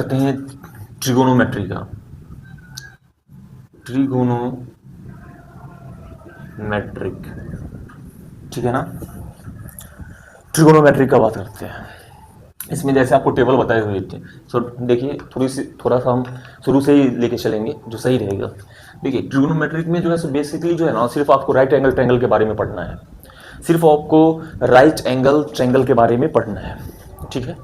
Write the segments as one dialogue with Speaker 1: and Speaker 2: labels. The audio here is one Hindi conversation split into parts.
Speaker 1: करते हैं ट्रिगोनोमेट्री का। ट्रिगोनोमेट्रिक, ठीक है ना। ट्रिगोनोमेट्रिक का बात करते हैं। इसमें जैसे आपको टेबल बताए हुए थे, सो देखिए थोड़ा सा हम शुरू से ही लेके चलेंगे जो सही रहेगा। देखिए ट्रिगोनोमेट्रिक में जो है सो बेसिकली जो है ना, सिर्फ आपको राइट एंगल ट्रायंगल के बारे में पढ़ना है, सिर्फ आपको राइट एंगल ट्रायंगल के बारे में पढ़ना है, ठीक है।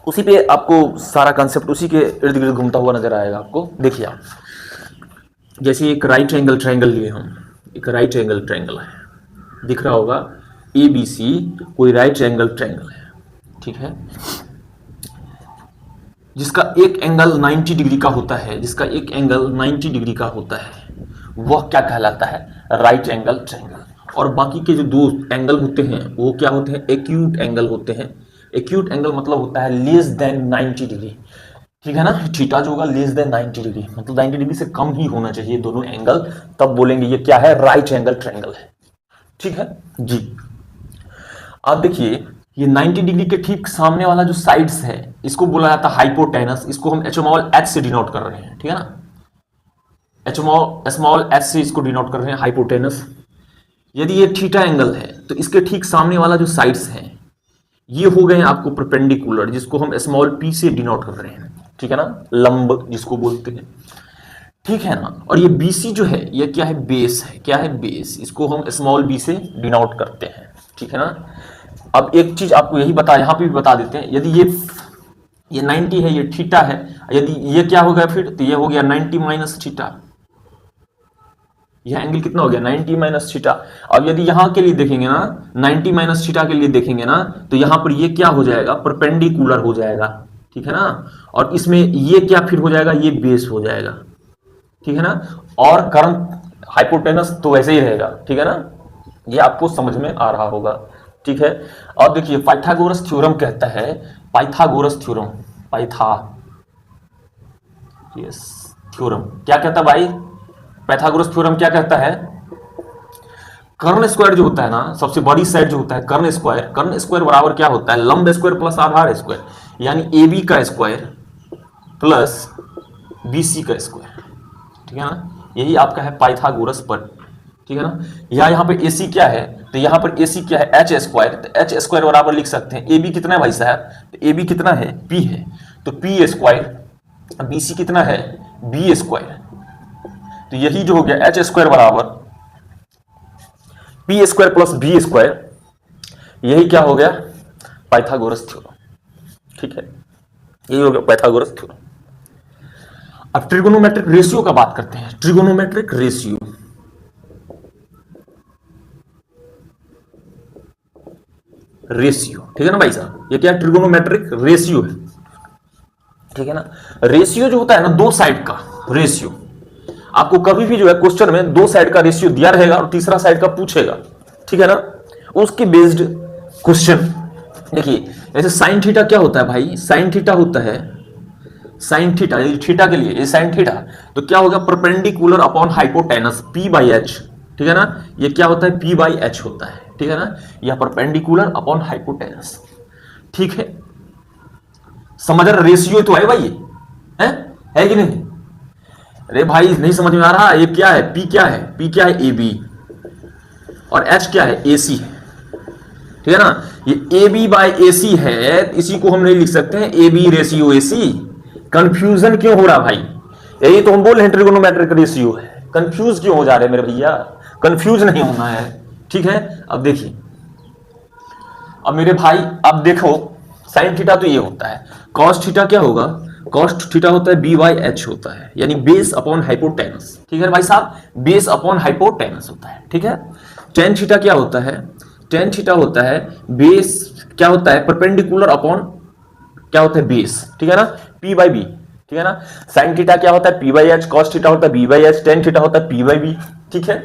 Speaker 1: उसी पे आपको सारा कंसेप्ट उसी के इर्द गिर्द घूमता हुआ नजर आएगा आपको। देखिए आप जैसे एक राइट एंगल ट्रायंगल लिए हम, एक राइट एंगल ट्रायंगल है, दिख रहा होगा ABC कोई राइट एंगल ट्रायंगल है, ठीक है, जिसका एक एंगल 90 डिग्री का होता है, जिसका एक एंगल 90 डिग्री का होता है, वह क्या कहलाता है, राइट एंगल ट्रायंगल। और बाकी के जो दो एंगल होते हैं वो क्या होते हैं, एक्यूट एंगल होते हैं। एक्यूट एंगल मतलब होता है लेस देन 90 डिग्री, ठीक है ना। थीटा जो होगा लेस देन 90 डिग्री, मतलब 90 डिग्री से कम ही होना चाहिए दोनों एंगल, तब बोलेंगे ये क्या है, राइट एंगल ट्रायंगल है, ठीक है जी। आप देखिए ये 90 डिग्री के ठीक सामने वाला जो साइड्स है इसको बोला जाता है हाइपोटेनस। इसको हम स्मॉल h से डिनोट कर रहे हैं, ठीक है ना, स्मॉल h से इसको डिनोट कर रहे हैं हाइपोटेनस। यदि ये थीटा एंगल है तो इसके ठीक सामने वाला जो साइड्स हैं ये हो गए आपको परपेंडिकुलर, जिसको हम स्मॉल p से डिनोट कर रहे हैं, ठीक है ना, लंब जिसको बोलते हैं, ठीक है ना। और ये BC जो है ये क्या है, बेस है, क्या है, बेस, इसको हम स्मॉल b से डिनोट करते हैं, ठीक है ना। अब एक चीज आपको यही बता, यहां पे भी बता देते हैं, यदि ये 90 है, ये थीटा है, यदि ये क्या हो गया फिर, तो ये हो गया 90 माइनस थीटा, यह एंगल कितना हो गया, 90 माइनस थीटा। अब यदि यहां के लिए देखेंगे ना, 90 माइनस थीटा के लिए देखेंगे ना, तो यहां पर ये क्या हो जाएगा, परपेंडिकुलर हो जाएगा, ठीक है ना। और इसमें ये क्या फिर हो जाएगा, ये बेस हो जाएगा, ठीक है ना। और कर्म हाइपोटेनस तो वैसे ही रहेगा, ठीक है ना, ये आपको समझ में आ रहा होगा, ठीक है। और देखिए पाइथागोरस थ्योरम कहता है, पाइथागोरस थ्योरम, थ्योरम क्या कहता है भाई, पाइथागोरस थ्योरम क्या कहता है, कर्ण स्क्वायर जो होता है ना, सबसे बड़ी साइड जो होता है कर्ण स्क्वायर बराबर क्या होता है, लंब स्क्वायर प्लस आधार स्क्वायर, यानी AB का स्क्वायर प्लस BC का स्क्वायर, ठीक है ना। यही आपका है पाइथागोरस पर, ठीक है ना। यहाँ पे AC क्या है, तो यहाँ पर AC क्या है, H स्क्वायर, तो H स्क्वायर बराबर लिख सकते हैं, AB कितना है भाई साहब, तो AB कितना है, P है, तो P स्क्वायर, BC कितना है, B स्क्वायर, तो यही जो हो गया H स्क्वायर बराबर P square plus B square, यही क्या हो गया, पाइथागोरस थ्योरम, ठीक है, यही हो गया पाइथागोरस थ्योरम। अब ट्रिगोनोमेट्रिक रेशियो का बात करते हैं, ट्रिगोनोमेट्रिक रेशियो, ठीक है ना भाई साहब, ये क्या है, ट्रिगोनोमेट्रिक रेशियो है, ठीक है ना। रेशियो जो होता है ना, दो साइड का रेशियो, आपको कभी भी जो है क्वेश्चन में दो साइड का रेशियो दिया रहेगा और तीसरा साइड का पूछेगा, ठीक है ना, उसके बेस्ड क्वेश्चन। देखिए जैसे साइन थीटा क्या होता है भाई, साइन थीटा होता है, साइन थीटा, थीटा के लिए ये साइन थीटा, तो क्या होगा, परपेंडिकुलर अपॉन हाइपोटेनस P/H, ठीक है ना, ये क्या होता है, P/H होता है, ठीक है ना, यह परपेंडिकुलर अपॉन हाइपोटेनस, ठीक है। समझ रहे, रेशियो तो है भाई ये, है कि नहीं, अरे भाई नहीं समझ में आ रहा, ये क्या है, P क्या है, P क्या है, AB, और H क्या है, AC है, ठीक है ना। ये AB/AC है, इसी को हम नहीं लिख सकते हैं AB रेशियो AC, कंफ्यूजन क्यों हो रहा भाई, यही तो हम बोल रहे हैं ट्रिगोनोमेट्रिक रेशियो है, कंफ्यूज क्यों हो जा रहे मेरे भैया, कंफ्यूज नहीं होना है, ठीक है। अब देखिए, अब मेरे भाई अब देखो, साइन थीटा तो ये होता है, कॉस थीटा क्या होगा, कॉस थीटा होता है B/H होता है, यानी बेस अपॉन हाइपोटेनस, ठीक है भाई साहब, बेस अपॉन हाइपोटेनस होता है, ठीक है। टेन थीटा क्या होता है, टेन थीटा होता है बेस, क्या होता है, परपेंडिकुलर अपॉन क्या होता है, बेस, ठीक है ना, P/B, ठीक है ना। साइन थीटा क्या होता है, P/H, कॉस थीटा होता है B/H, टेन थीटा होता है P/B, ठीक है।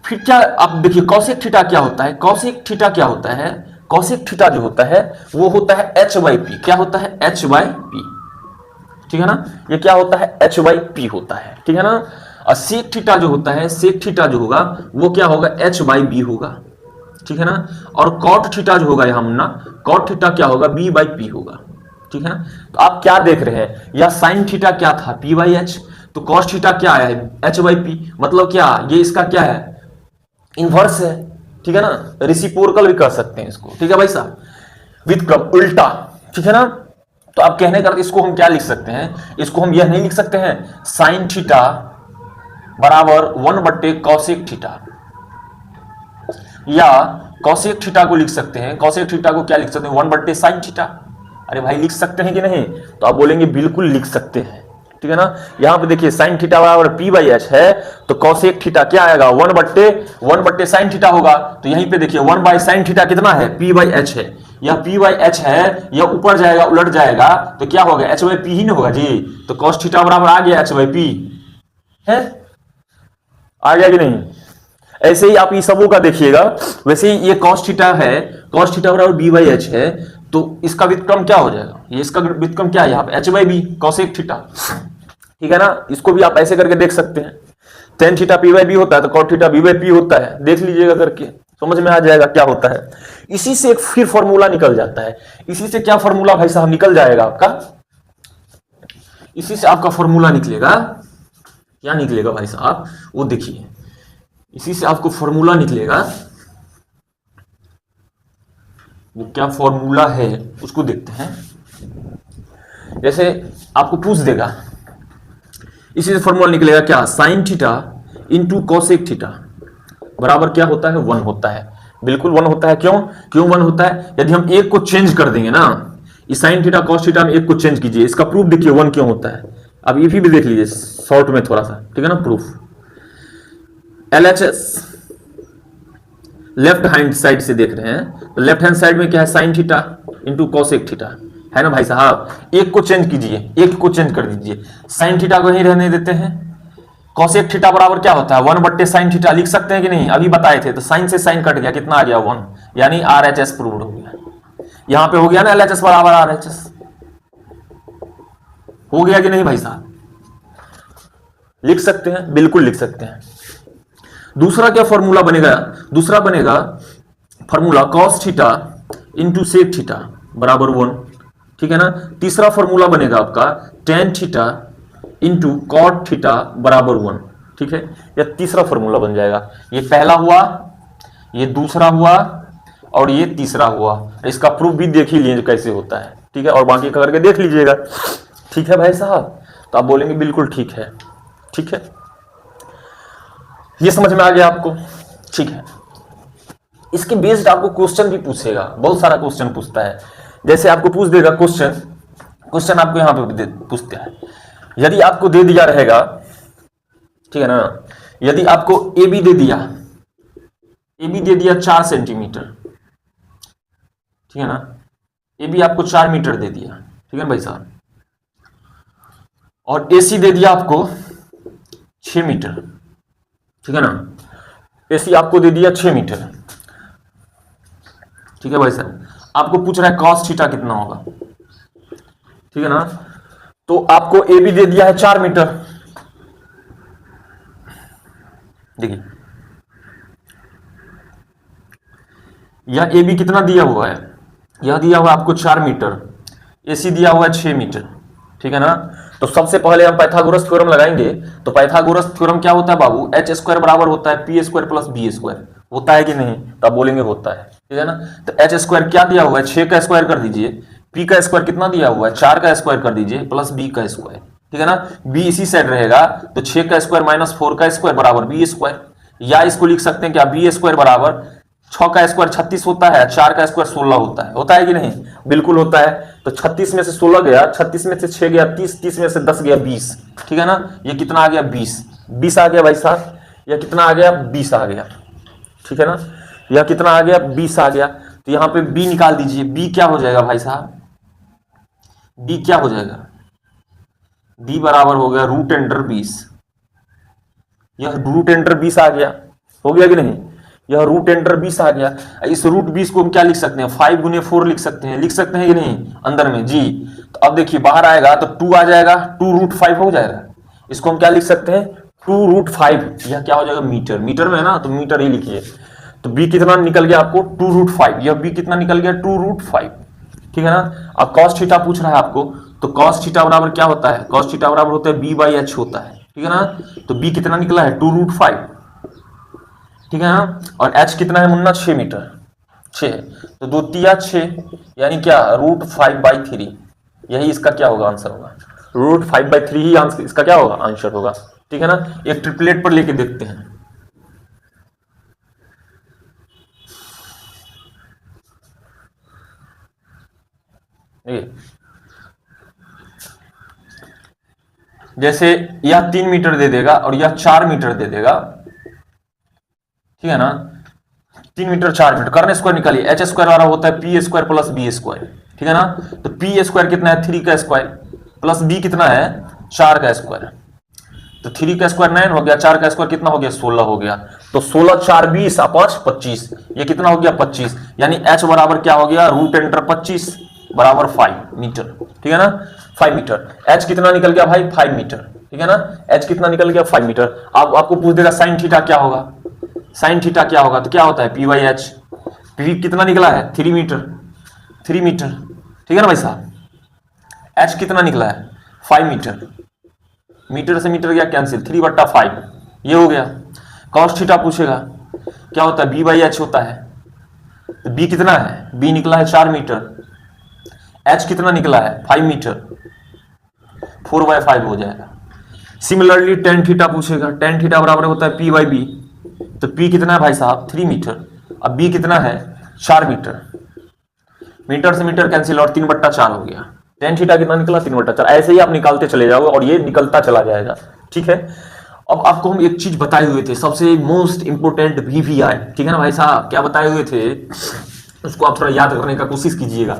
Speaker 1: फिर क्या, आप देखिए कॉसेक थीटा क्या होता है, कॉसेक थीटा क्या होता है, कॉसेक थीटा जो होता है वो होता है H/P, क्या होता है, H/P, ठीक है ना, ये क्या होता है, H/P होता है, ठीक है ना। और सेक थीटा जो होता है, सेक थीटा जो होगा वो क्या होगा, H/B होगा, ठीक है ना। और कॉट थीटा जो होगा, यहां ना कॉट थीटा क्या होगा, B/P होगा, ठीक है ना। तो आप क्या देख रहे हैं, या साइन थीटा क्या था, पी बाई एच, तो कॉस थीटा क्या है, एच बाई पी, मतलब क्या, ये इसका क्या है, इनवर्स है, ठीक है ना, रेसिप्रोकल भी कर सकते हैं इसको, ठीक है भाई साहब, विद क्रम उल्टा, ठीक है ना। तो आप कहने का इसको हम क्या लिख सकते हैं, इसको हम यह नहीं लिख सकते हैं साइन थीटा बराबर 1/cos कॉसेक थीटा, या कॉसेक थीटा को लिख सकते हैं, कॉसेक थीटा को क्या लिख सकते हैं, 1/sin थीटा। अरे भाई लिख सकते हैं कि नहीं, तो आप बोलेंगे बिल्कुल लिख सकते हैं, ठीक है ना। यहां पे देखिए साइन थीटा बराबर पी बाई एच है, तो कॉसेक थीटा क्या आएगा, 1/sin थीटा होगा। तो यहीं पे देखिए 1/sin थीटा कितना है, पी बाई एच है, यह पी बाई एच है, यह ऊपर जाएगा उलट जाएगा तो क्या होगा, एच बाई पी ही ना होगा जी। तो कॉस थीटा बराबर आ गया एच बाई पी है, आ गया कि नहीं। ऐसे ही आप ये सबों का देखिएगा, वैसे ही ये कॉस थीटा है, कॉस थीटा बराबर बी बाई एच है, तो इसका व्युत्क्रम क्या हो जाएगा, ये इसका व्युत्क्रम क्या है यहाँ पे, H by B cosec theta, ठीक है ना। इसको भी आप ऐसे करके देख सकते हैं, tan theta P by B होता है तो cot theta B by P होता है, देख लीजिएगा करके, समझ में आ जाएगा क्या होता है। इसी से एक फिर फॉर्मूला निकल जाता है, इसी से क्या फॉर्मूला भाई साहब निकल जाएगा आपका, इसी से आपका फॉर्मूला निकलेगा, क्या निकलेगा भाई साहब, वो देखिए, इसी से आपको फॉर्मूला निकलेगा, वो क्या फॉर्मूला है उसको देखते हैं। जैसे आपको पूछ देगा, इसी से फॉर्मूला निकलेगा क्या, sine theta into cosec theta बराबर क्या होता है, 1 होता है, बिल्कुल 1 होता है। क्यों 1 होता है, यदि हम एक को चेंज कर देंगे ना, इस साइन थीटा कॉस थीटा में एक को चेंज कीजिए, इसका प्रूफ देखिए 1 क्यों होता है। अब ये भी देख लीजिए शॉर्ट में थोड़ा सा, ठीक है ना, proof LHS left hand side से देख रहे हैं, तो लेफ्ट हैंड साइड में क्या है, sine theta into cosec theta है ना भाई साहब। एक को चेंज कीजिए, एक को चेंज कर दीजिए, साइन थीटा को ही रहने देते हैं, कॉसेक थीटा बराबर क्या होता है, 1/sin थीटा लिख सकते हैं कि नहीं, अभी बताए थे। तो साइन से साइन कट गया, कितना आ गया 1, यानी RHS प्रूव्ड हो गया। यहां पे हो गया ना LHS बराबर RHS, हो गया कि नहीं भाई साहब, लिख सकते हैं, बिल्कुल लिख सकते हैं। दूसरा क्या फॉर्मूला बनेगा, दूसरा बनेगा formula cos theta into sec theta बराबर 1, ठीक है ना। तीसरा फॉर्मूला बनेगा आपका tan theta into cot theta बराबर 1, ठीक है। यह तीसरा फॉर्मूला बन जाएगा, ये पहला हुआ, ये दूसरा हुआ और ये तीसरा हुआ। इसका प्रूफ भी देख ही लीजिए कैसे होता है, ठीक है, और बाकी करके देख लीजिएगा, ठीक है भाई साहब। तो आप बोलेंगे बिल्कुल ठीक है, ठीक है, ये समझ में आ गया आपको, ठीक है। इसके बेस्ड आपको क्वेश्चन भी पूछेगा, बहुत सारा क्वेश्चन पूछता है। जैसे आपको पूछ देगा क्वेश्चन आपको यहां पे पूछता है, यदि आपको दे दिया रहेगा, ठीक है ना, यदि आपको ए बी दे दिया, ए बी दे दिया 4 सेंटीमीटर, ठीक है ना, ए बी आपको 4 मीटर दे दिया, ठीक है भाई साहब, और ए सी दे दिया आपको 6 मीटर, ठीक है ना, ए सी आपको दे दिया 6 मीटर, ठीक है भाई साहब। आपको पूछ रहा है कॉस थीटा कितना होगा, ठीक है ना। तो आपको ए बी दे दिया है 4 मीटर, देखिए यह ए बी कितना दिया हुआ है, यह दिया हुआ आपको 4 मीटर, ए सी दिया हुआ है 6 मीटर, ठीक है ना। तो सबसे पहले हम पाइथागोरस थ्योरम लगाएंगे। तो पाइथागोरस थ्योरम क्या होता है बाबू, एच स्क्वायर बराबर होता है P square plus B square, होता है कि नहीं, तो आप बोलेंगे होता है, ठीक है ना। तो एच स्क्वायर क्या दिया हुआ है, 6 का स्क्वायर कर दीजिए, पी का स्क्वायर कितना दिया हुआ है, 4 का स्क्वायर कर दीजिए प्लस बी का स्क्वायर, ठीक है ना। बी इसी साइड रहेगा, तो 6 का स्क्वायर माइनस 4 का स्क्वायर बराबर बी स्क्वायर, या इसको लिख सकते हैं क्या, बी स्क्वायर बराबर 6 का स्क्वायर 36 होता है, 4 का स्क्वायर 16 होता है कि नहीं, बिल्कुल होता है। तो 36 में से 16 गया, 36 में से 6 गया 30, 30 में से 10 गया 20, ठीक है ना। ये कितना आ गया 20 आ गया भाई साहब, यह कितना आ गया 20 आ गया, ठीक है ना। यह कितना आ गया 20 आ गया। तो यहां पे b निकाल दीजिए, b क्या हो जाएगा भाई साहब, b क्या हो जाएगा, b बराबर हो गया √20, यह √20 आ गया, हो गया कि नहीं, यह √20 आ गया। इस √20 को हम क्या लिख सकते हैं, 5 गुने 4 लिख सकते हैं कि नहीं अंदर में जी। तो अब देखिए बाहर आएगा तो 2 आ जाएगा, 2√5 हो जाएगा। इसको हम क्या लिख सकते हैं, 2√5, यह क्या हो जाएगा मीटर, मीटर में है ना, तो मीटर ही लिखिए। तो b कितना निकल गया आपको 2√5, यह b कितना निकल गया 2√5, ठीक है ना। अब कॉस थीटा पूछ रहा है आपको, तो कॉस थीटा बराबर क्या होता है, कॉस थीटा बराबर होता है बी बाई एच होता है, ठीक है ना। तो बी कितना निकला है 2√5, ठीक है ना। और एच कितना है मुन्ना 6 मीटर, 6, तो 2 तिया 6 यानी क्या √5/3, यही इसका क्या होगा आंसर होगा, √5/3 ही आंसर इसका क्या होगा आंसर होगा, ठीक है ना। एक ट्रिपलेट पर लेके देखते हैं। ये जैसे यह 3 मीटर दे देगा और यह 4 मीटर दे देगा, ठीक है ना। 3 मीटर 4 मीटर, करने स्क्वायर निकालिए, एच स्क्वायर वाला होता है P square plus B square, ठीक है ना। तो पी स्क्वायर कितना है 3 का स्क्वायर प्लस बी कितना है 4 का स्क्वायर, तो 3 का स्क्वायर 9 हो गया, 4 का स्क्वायर कितना हो गया 16 हो गया, तो 16 4 20 5 25, ये कितना हो गया 25, यानी एच बराबर क्या हो गया √25 बराबर 5 मीटर, ठीक है ना, 5 मीटर। एच कितना निकल गया भाई 5 मीटर, ठीक है ना। एच कितना निकल गया 5 मीटर। आपको पूछ देगा साइन थीटा क्या होगा, साइन थीटा क्या होगा, तो क्या होता है पी बाई एच, पी कितना निकला है 3 मीटर, 3 मीटर, ठीक है ना भाई साहब। एच कितना निकला है 5 मीटर, मीटर से मीटर गया कैंसिल, 3/5 ये हो गया। कॉस थीटा पूछेगा क्या होता है बी बाई एच होता है, तो बी कितना है, बी निकला है 4 मीटर, एच कितना निकला है 5 मीटर, 4/5 हो जाएगा। सिमिलरली टेन थीटा पूछेगा, टेन थीटा बराबर होता है पी बाई बी, तो पी कितना है भाई साहब 3 मीटर, अब बी कितना है 4 मीटर, मीटर से मीटर कैंसिल और 3/4 हो गया। टेन थीटा कितना निकला 3/4, ऐसे ही आप निकालते चले जाओगे और ये निकलता चला जाएगा, ठीक है। अब आपको हम एक चीज बताए हुए थे, सबसे मोस्ट इंपोर्टेंट VVI, ठीक है ना भाई साहब, क्या बताए हुए थे उसको आप थोड़ा याद करने का कोशिश कीजिएगा,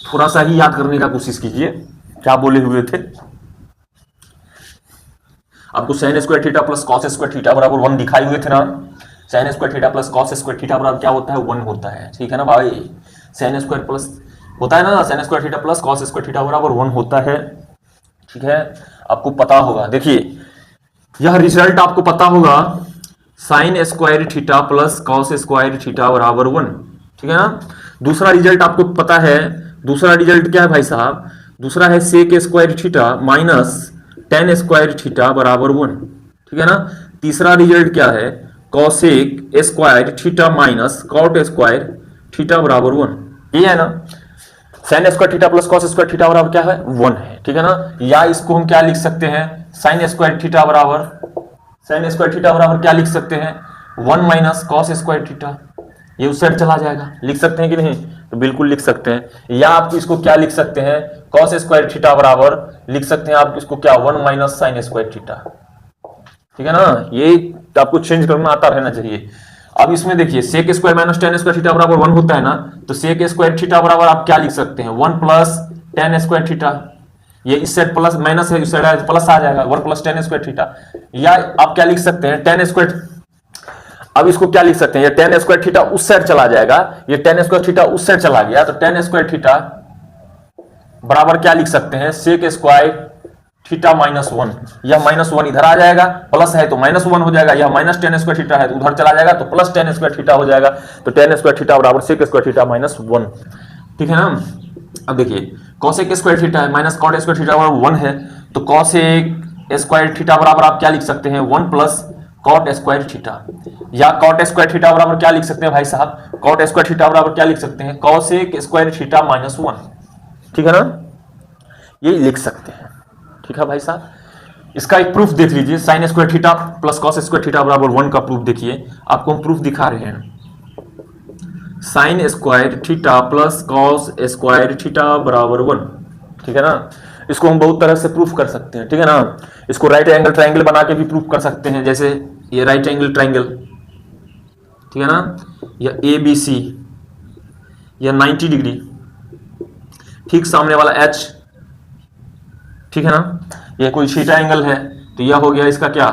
Speaker 1: थोड़ा सा ही याद करने का कोशिश कीजिए, क्या बोले हुए थे आपको, sign square theta plus cos square theta बराबर 1 दिखाए हुए थे ना। Sine square theta plus cos square theta बराबर क्या होता है 1 होता है, ठीक है ना भाई। साइन स्क्वायर प्लस होता है ना, sine square theta plus cos square theta बराबर 1 होता है, ठीक है, आपको पता होगा। देखिए यह रिजल्ट आपको पता होगा, sign square theta plus cos square theta बराबर 1, ठीक है ना। दूसरा रिजल्ट आपको पता है, दूसरा रिजल्ट क्या है भाई साहब, दूसरा है sec square theta minus tan square theta बराबर 1, ठीक है ना। तीसरा रिजल्ट क्या है cosec square theta minus cot square theta बराबर 1, ये है ना। Sine square theta plus cos square theta बराबर क्या है 1 है, ठीक है ना। या इसको हम क्या लिख सकते हैं, साइन स्क्वायर थीटा बराबर, साइन स्क्वायर थीटा बराबर क्या लिख सकते हैं 1 माइनस कॉस स्क्वायर थीटा, ये उस साइड चला जाएगा, लिख सकते हैं कि नहीं, तो बिल्कुल लिख सकते हैं। या आप इसको क्या लिख सकते हैं कॉस स्क्वायर थीटा बराबर लिख सकते हैं आप इसको क्या 1 माइनस साइन स्क्वायर थीटा, ठीक है ना। ये आपको चेंज करना आता रहना चाहिए। अब इसमें देखिए sec square minus tan square theta बराबर 1 होता है ना, तो सेक स्क्वायर थीटा बराबर आप क्या लिख सकते हैं 1 प्लस टेन स्क्वायर थीटा, ये इस साइड प्लस माइनस है, इस साइड प्लस आ जाएगा 1 प्लस टेन स्क्वायर थीटा। या आप क्या लिख सकते हैं टेन स्क्वायर, अब इसको क्या लिख सकते हैं, ये टेन स्क्वायर थीटा उस साइड चला जाएगा, ये टेन स्क्वायर थीटा उस साइड चला गया, तो टेन स्क्वायर थीटा बराबर क्या लिख सकते हैं सेक स्क्वायर थीटा माइनस 1, यह -1 इधर आ जाएगा, प्लस है तो -1 हो जाएगा, यह माइनस टेन स्क्वायर थीटा है तो उधर चला जाएगा तो प्लस टेन स्क्वायर थीटा हो जाएगा, तो टेन स्क्वायर थीटा बराबर सेक स्क्वायर थीटा -1, ठीक है ना। अब देखिए कॉसेक स्क्वायर थीटा है माइनस कॉट स्क्वायर थीटा बराबर 1 है, तो कॉसेक स्क्वायर थीटा बराबर आप क्या लिख सकते हैं 1 प्लस कॉट स्क्वायर थीटा, या कॉट स्क्वायर थीटा बराबर क्या लिख सकते हैं भाई साहब, कॉट स्क्वायर थीटा बराबर क्या लिख सकते हैं कॉसेक स्क्वायर थीटा -1, ठीक है ना, ये लिख सकते हैं, ठीक है भाई साहब। इसका एक प्रूफ देख लीजिए, sign square theta plus cos square theta बराबर 1 का प्रूफ देखिए, आपको हम प्रूफ दिखा रहे हैं। Sign square theta plus cos square theta बराबर 1, ठीक है ना। इसको हम बहुत तरह से प्रूफ कर सकते हैं, ठीक है ना। इसको राइट एंगल ट्राइंगल बना के भी प्रूफ कर सकते हैं, जैसे ये राइट एंगल ट्राइंगल, ठीक है ना, या ABC, या 90 डिग्री, ठीक सामने वाला H, ठीक है ना। ये कोई थीटा एंगल है तो यह हो गया इसका क्या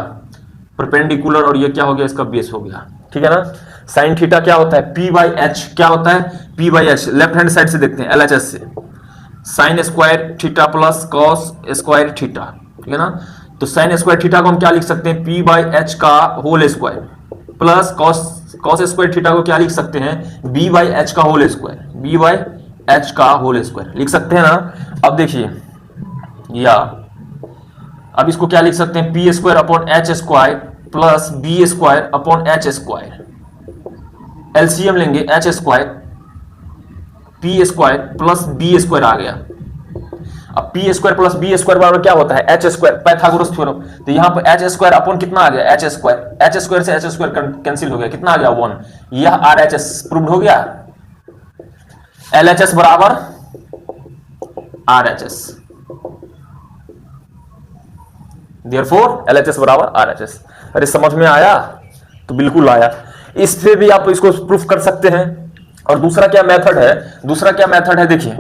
Speaker 1: परपेंडिकुलर, और ये क्या हो गया इसका बेस हो गया, ठीक है ना। साइन थीटा क्या होता है P/H, क्या होता है P/H, लेफ्ट हैंड साइड से देखते हैं LHS से, sign square theta plus cos square theta, ठीक है ना। तो साइन स्क्वायर थीटा को हम क्या लिख सकते हैं P/H का whole square, plus cos square theta को क्या लिख सकते हैं B/H का होल स्क्वायर, एच का होल स्क्वायर लिख सकते हैं ना। अब देखिए, या अब इसको क्या लिख सकते हैं, P square upon H square plus B square upon H square. LCM लेंगे, H square P square plus B square आ गया। अब P square plus B square बराबर क्या होता है, एच स्क्वायर, पाइथागोरस थ्योरम। तो यहां पर एच स्क्वायर अपॉन कितना आ गया, एच स्क्वायर। एच स्क्वायर से एच स्क्वायर कैंसिल हो गया, कितना आ गया 1। यह आर एच एस प्रूव्ड हो गया। एल एच एस बराबर R H S, therefore L H S बराबर आर एच एस। अरे समझ में आया? तो बिल्कुल आया। इससे भी आप इसको प्रूफ कर सकते हैं। और दूसरा क्या मेथड है, दूसरा क्या मेथड है, देखिए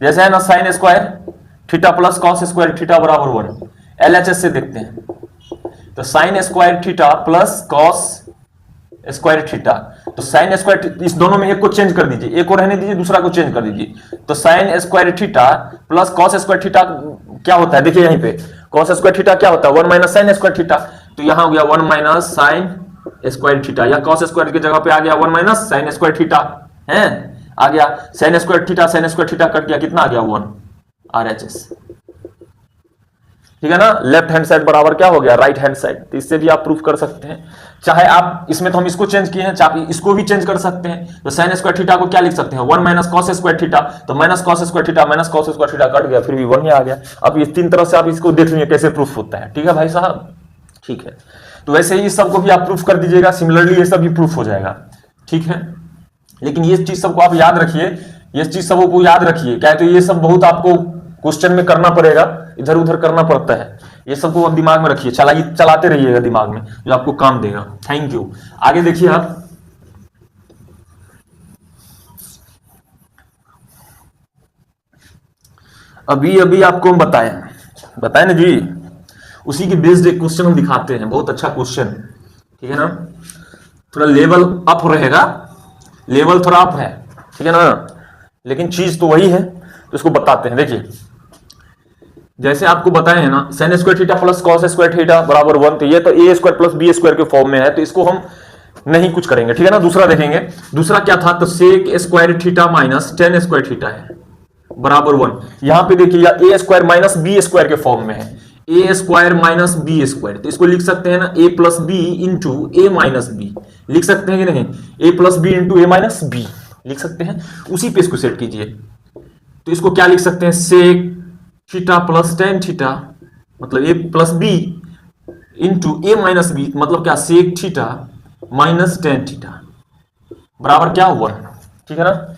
Speaker 1: जैसे है ना sine square theta plus cos square theta बराबर 1, एलएचएस से देखते हैं। तो sign square theta plus cos square theta, तो साइन स्क्वायर, इस दोनों में एक को चेंज कर दीजिए, एक को रहने दीजिए, दूसरा को चेंज कर दीजिए। तो sign square theta plus cos square theta क्या होता है, देखिए यहीं पे कॉस स्क्वायर थीटा क्या होता है, 1 माइनस साइन स्क्वायर थीटा। तो यहां हो गया 1 माइनस साइन स्क्वायर थीटा, या कॉस स्क्वायर की जगह पे आ गया 1 माइनस साइन स्क्वायर थीटा है, आ गया साइन स्क्वायर थीटा कट गया, कितना आ गया 1 आरएचएस। ठीक है ना। लेफ्ट हैंड साइड बराबर क्या हो गया, राइट हैंड साइड। तो इससे भी आप प्रूफ कर सकते हैं। चाहे आप इसमें तो हम इसको चेंज किए हैं, चाहे इसको भी चेंज कर सकते हैं। तो साइन स्क्वायर थीटा को क्या लिख सकते हैं, 1 माइनस कॉस स्क्वायर थीटा। तो minus cos square theta minus cos square theta cut गया, फिर भी 1 ही आ गया। अब इस तीन तरह से आप इसको देख लीजिए कैसे प्रूफ होता है। ठीक है भाई साहब, ठीक है। तो वैसे ही इस सबको भी आप प्रूफ कर दीजिएगा, सिमिलरली ये सब भी प्रूफ हो जाएगा। ठीक है, लेकिन ये चीज सबको आप याद रखिए, ये चीज सबको याद रखिए। क्या है, तो ये सब बहुत आपको क्वेश्चन में करना पड़ेगा, इधर उधर करना पड़ता है। ये सबको आप दिमाग में रखिए, चलाते रहिएगा दिमाग में, जो आपको काम देगा। Thank you. आगे देखिए आप, अभी आपको हम बताए ना जी, उसी के बेस्ड एक क्वेश्चन हम दिखाते हैं, बहुत अच्छा क्वेश्चन। ठीक है ना, थोड़ा लेवल अप रहेगा, लेवल थोड़ा अप है, ठीक है ना, लेकिन चीज तो वही है। तो इसको बताते हैं। देखिए जैसे आपको बताए हैं ना, sine square theta plus cos square theta बराबर 1, तो ये तो ए स्क्वायर प्लस बी स्क्वायर के फॉर्म में है, तो इसको हम नहीं कुछ करेंगे। ठीक है ना, दूसरा देखेंगे। दूसरा क्या था, तो sec square theta minus tan square theta है बराबर 1। यहां पे देखिए या A square minus B square के फॉर्म में है, A square minus B square. तो इसको लिख सकते हैं ना A plus B into A minus B, लिख सकते हैं कि नहीं, A plus B into A minus B लिख सकते हैं। उसी पे इसको सेट कीजिए। तो इसको क्या लिख सकते हैं, sec theta plus tan theta, मतलब A plus B into A minus B, मतलब क्या, sec theta minus tan theta बराबर क्या 1। ठीक है ना।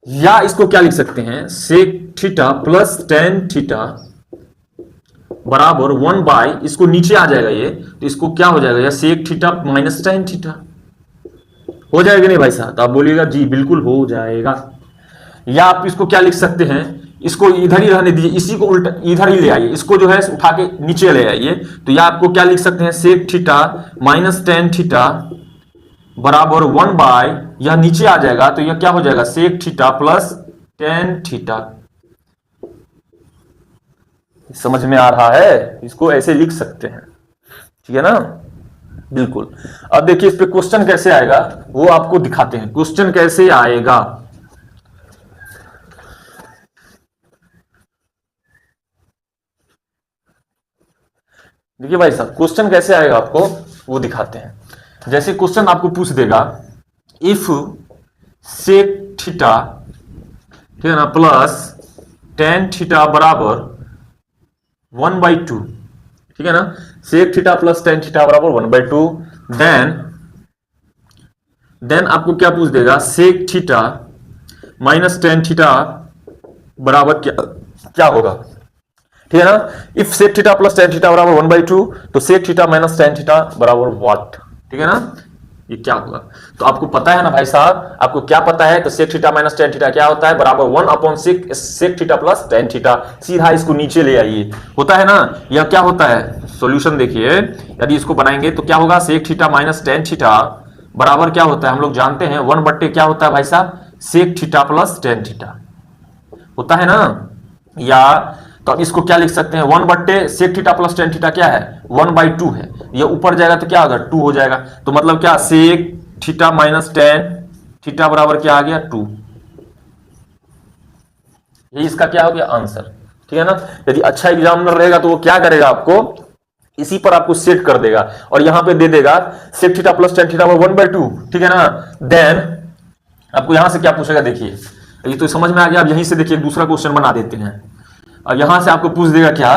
Speaker 1: या इसको क्या लिख सकते हैं, sec theta plus tan theta बराबर 1 बाय, इसको नीचे आ जाएगा ये, तो इसको क्या हो जाएगा, या sec theta minus tan theta हो जाएगा। नहीं भाई साहब, तो आप बोलिएगा जी बिल्कुल हो जाएगा। या आप इसको क्या लिख सकते हैं, इसको इधर ही रहने दीजिए, इसी को उल्टा इधर ही ले आइए, इसको जो है उठा के नीचे ले आइए। तो या आपको क्या लिख सकते हैं, sec theta minus tan theta बराबर 1 बाय, यह नीचे आ जाएगा, तो यह क्या हो जाएगा, sec theta plus tan theta. समझ में आ रहा है, इसको ऐसे लिख सकते हैं। ठीक है ना, बिल्कुल। अब देखिए इस पे क्वेश्चन कैसे आएगा वो आपको दिखाते हैं। क्वेश्चन कैसे आएगा, देखिए भाई साहब क्वेश्चन कैसे आएगा आपको वो दिखाते हैं। जैसे क्वेश्चन आपको पूछ देगा, इफ सेक थीटा, ठीक है ना, प्लस टेन थीटा बराबर 1/2, ठीक है ना, sec theta plus tan theta बराबर 1/2, देन आपको क्या पूछ देगा, sec theta minus tan theta बराबर क्या होगा। ठीक है ना, if sec theta plus tan theta बराबर 1/2, तो sec theta minus tan theta बराबर व्हाट। ठीक है ना, ये क्या होगा। तो आपको पता है ना भाई साहब, आपको क्या पता है, तो sec theta minus tan theta क्या होता है, बराबर 1/6 sec theta plus tan theta. सीधा इसको नीचे ले आइए, होता है ना, यह क्या होता है, सॉल्यूशन देखिए, यदि इसको बनाएंगे तो क्या होगा, sec theta minus tan theta बराबर क्या होता है, हम लोग जानते हैं 1 क्या होता है भाई साहब, sec theta plus tan theta होता है ना। या तो अब इसको क्या लिख सकते हैं, 1 sec theta plus tan theta क्या है, 1/2 है, ये ऊपर जाएगा तो क्या होगा, 2 हो जाएगा। तो मतलब क्या, sec theta minus tan theta बराबर क्या आ गया, 2। ये इसका क्या हो गया आंसर, ठीक है ना। यदि अच्छा एग्जामिनर रहेगा तो वो क्या करेगा, आपको इसी पर आपको सेट कर देगा और यहां पे दे देगा sec theta plus tan theta 1/2, ठीक है ना। देन आपको यहां से क्या पूछेगा, देखिए ये तो समझ में आ गया। अब यहीं से देखिए दूसरा क्वेश्चन बना देते हैं और यहां से आपको पूछ देगा क्या,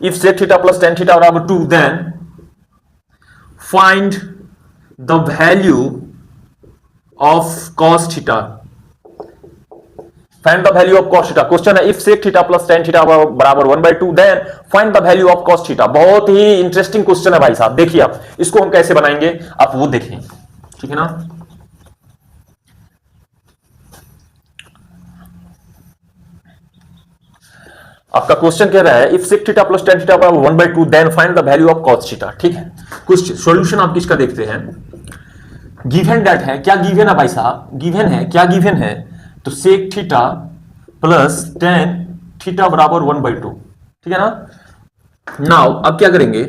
Speaker 1: if sec theta plus tan theta बराबर 2 then find the value of cos theta, find the value of cos theta. Question है if sec theta plus tan theta बराबर 1/2 then find the value of cos theta. बहुत ही इंटरेस्टिंग क्वेश्चन है भाई साहब। देखिए आप इसको हम कैसे बनाएंगे आप वो देखें, ठीक है ना। आपका क्वेश्चन कह रहा है if sec theta plus tan theta बराबर 1/2 then find the value of cos theta, ठीक है। कुछ सॉल्यूशन आप किसका देखते हैं, गिवन दैट है, क्या गिवन है भाई साहब, गिवन है, क्या गिवन है, तो sec theta plus tan theta बराबर 1/2, ठीक है ना। नाउ अब क्या करेंगे,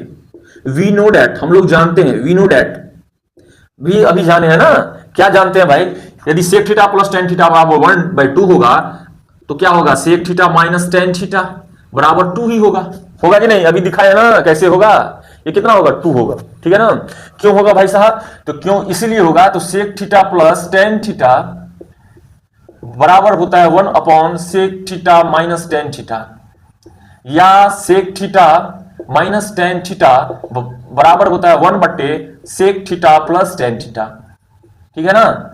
Speaker 1: वी नो डैट, हम लोग जानते हैं, वी नो डैट, भी अभी जाने हैं ना, क्या जानते हैं भाई, यदि sec theta plus tan theta बराबर 1/2 होगा तो क्या होगा, sec theta minus tan theta बराबर 2 ही होगा, होगा कि नहीं, अभी दिखाया ना कैसे होगा, ये कितना होगा 2 होगा, ठीक है ना। क्यों होगा भाई साहब, तो क्यों इसलिए होगा, तो sec theta plus tan theta बराबर होता है 1 sec theta minus tan theta, या sec theta minus tan theta बराबर होता है 1/सेक थीटा प्लस टेन थीटा, ठीक है ना।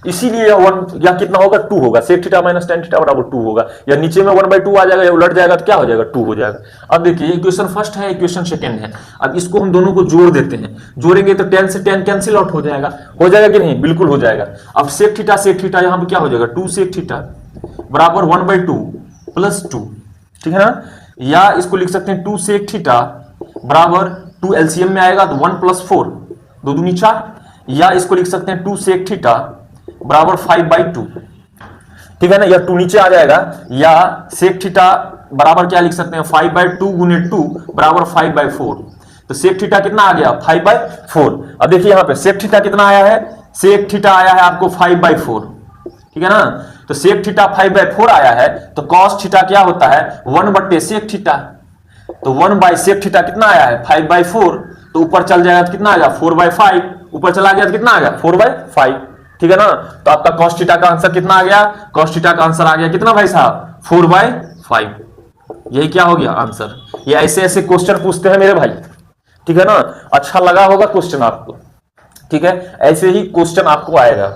Speaker 1: इसीलिए 1 या कितना होगा 2 होगा, sec theta minus tan theta बराबर 2 होगा, या नीचे में 1/2 आ जाएगा, या उलट जाएगा तो क्या हो जाएगा 2 हो जाएगा। अब देखिए इक्वेशन फर्स्ट है, इक्वेशन सेकंड है, अब इसको हम दोनों को जोड़ देते हैं, जोड़ेंगे तो 10 से 10 कैंसिल आउट हो जाएगा कि नहीं, बिल्कुल हो जाएगा। अब सेक थीटा यहां पे क्या हो जाएगा 2 सेक थीटा बराबर 1/2 प्लस 2, ठीक है ना, या इसको लिख सकते हैं 2 सेक थीटा बराबर 2 एलसीएम में आएगा तो 1 + 4 2 दूनी 4, या इसको लिख सकते हैं 2 सेक थीटा बराबर 5/2, ठीक है ना, या 2 नीचे आ जाएगा, या सेक थीटा बराबर क्या लिख सकते हैं 5/2 गुने 2 बराबर 5/4, तो सेक थीटा कितना आ गया 5/4। अब देखिए यहां पे सेक थीटा कितना आया है, सेक थीटा आया है आपको 5/4, ठीक है ना, तो सेक थीटा 5/4 आया है, तो कॉस थीटा क्या होता है 1/सेक थीटा, तो 1/सेक थीटा कितना आया है 5/4, तो ऊपर चल जाएगा तो कितना आ गया 4/5, ऊपर चला गया तो कितना आ गया 4/5, ठीक है ना। तो आपका कॉस थीटा का आंसर कितना आ गया, कॉस थीटा का आंसर आ गया कितना भाई साहब 4/5, यही क्या हो गया आंसर। ये ऐसे ऐसे क्वेश्चन पूछते हैं मेरे भाई, ठीक है ना। अच्छा लगा होगा क्वेश्चन आपको, ठीक है, ऐसे ही क्वेश्चन आपको आएगा।